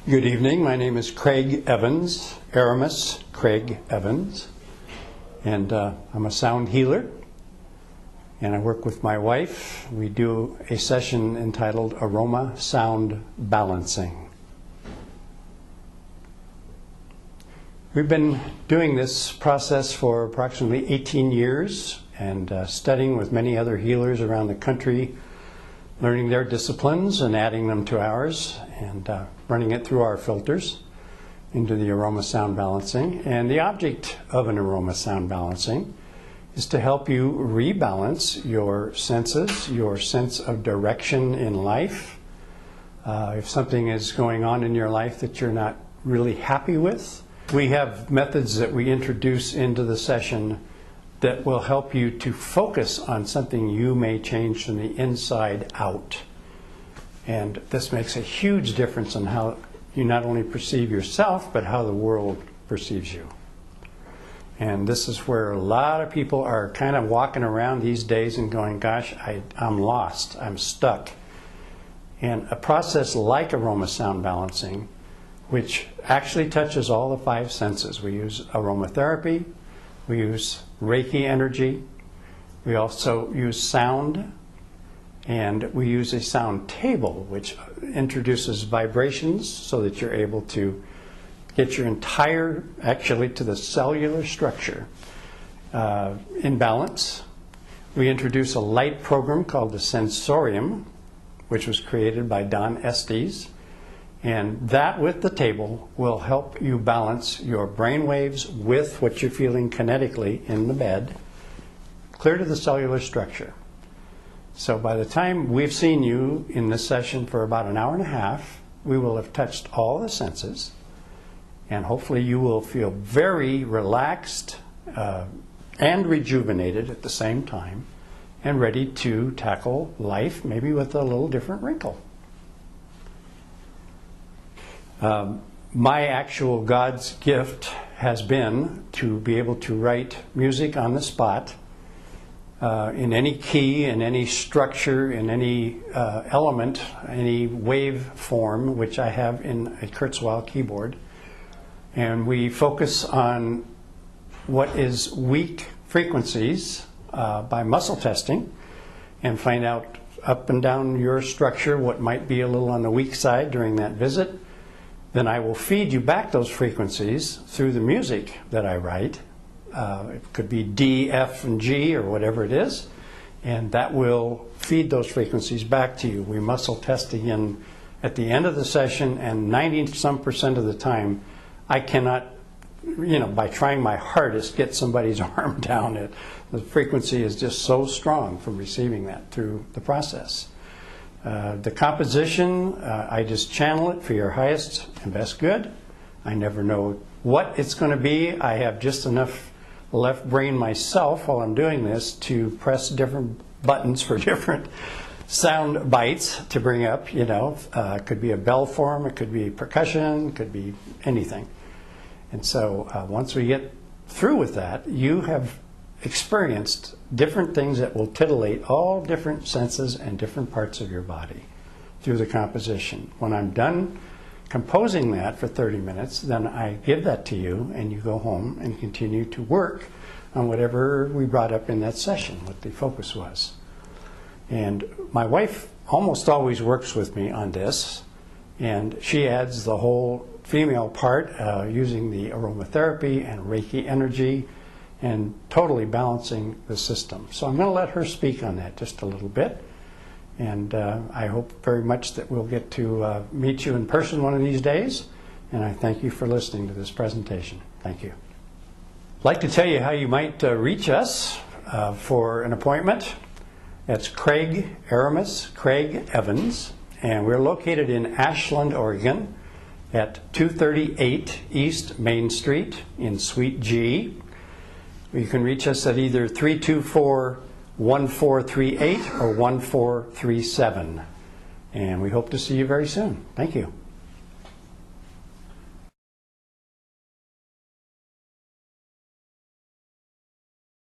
Good evening. My name is Craig Evans, Aramus Craig Evans, and I'm a sound healer, and I work with my wife. We do a session entitled Aroma Sound Balancing. We've been doing this process for approximately 18 years and studying with many other healers around the country, learning their disciplines and adding them to ours, and running it through our filters into the aroma sound balancing. And the object of an aroma sound balancing is to help you rebalance your senses, your sense of direction in life. If something is going on in your life that you're not really happy with, we have methods that we introduce into the session that will help you to focus on something you may change from the inside out. And this makes a huge difference in how you not only perceive yourself, but how the world perceives you. And this is where a lot of people are kind of walking around these days and going, gosh, I'm lost, I'm stuck. And a process like aroma sound balancing, which actually touches all the five senses. We use aromatherapy, we use Reiki energy, we also use sound, and we use a sound table, which introduces vibrations so that you're able to get your entire, actually to the cellular structure, in balance. We introduce a light program called the Sensorium, which was created by Don Estes. And that with the table will help you balance your brain waves with what you're feeling kinetically in the bed, clear to the cellular structure. So by the time we've seen you in this session for about an hour and a half, we will have touched all the senses, and hopefully you will feel very relaxed and rejuvenated at the same time, and ready to tackle life maybe with a little different wrinkle. My actual God's gift has been to be able to write music on the spot, in any key, in any structure, in any element, any wave form, which I have in a Kurzweil keyboard. And we focus on what is weak frequencies by muscle testing, and find out up and down your structure what might be a little on the weak side during that visit. Then I will feed you back those frequencies through the music that I write. It could be D, F, and G, or whatever it is, and that will feed those frequencies back to you. We muscle test again at the end of the session, and 90% of the time, I cannot, by trying my hardest, get somebody's arm down. The frequency is just so strong from receiving that through the process. The composition, I just channel it for your highest and best good. I never know what it's going to be. I have just enough left brain myself while I'm doing this to press different buttons for different sound bites to bring up, it could be a bell form, it could be percussion, it could be anything. And so once we get through with that, you have experienced different things that will titillate all different senses and different parts of your body through the composition. When I'm done composing that for 30 minutes, then I give that to you, and you go home and continue to work on whatever we brought up in that session, what the focus was. And my wife almost always works with me on this, and she adds the whole female part using the aromatherapy and Reiki energy and totally balancing the system. So I'm going to let her speak on that just a little bit. And I hope very much that we'll get to meet you in person one of these days. And I thank you for listening to this presentation. Thank you. I'd like to tell you how you might reach us for an appointment. That's Craig Aramus, Craig Evans. And we're located in Ashland, Oregon at 238 East Main Street in Suite G. You can reach us at either 324-1438 or 1437. And we hope to see you very soon. Thank you.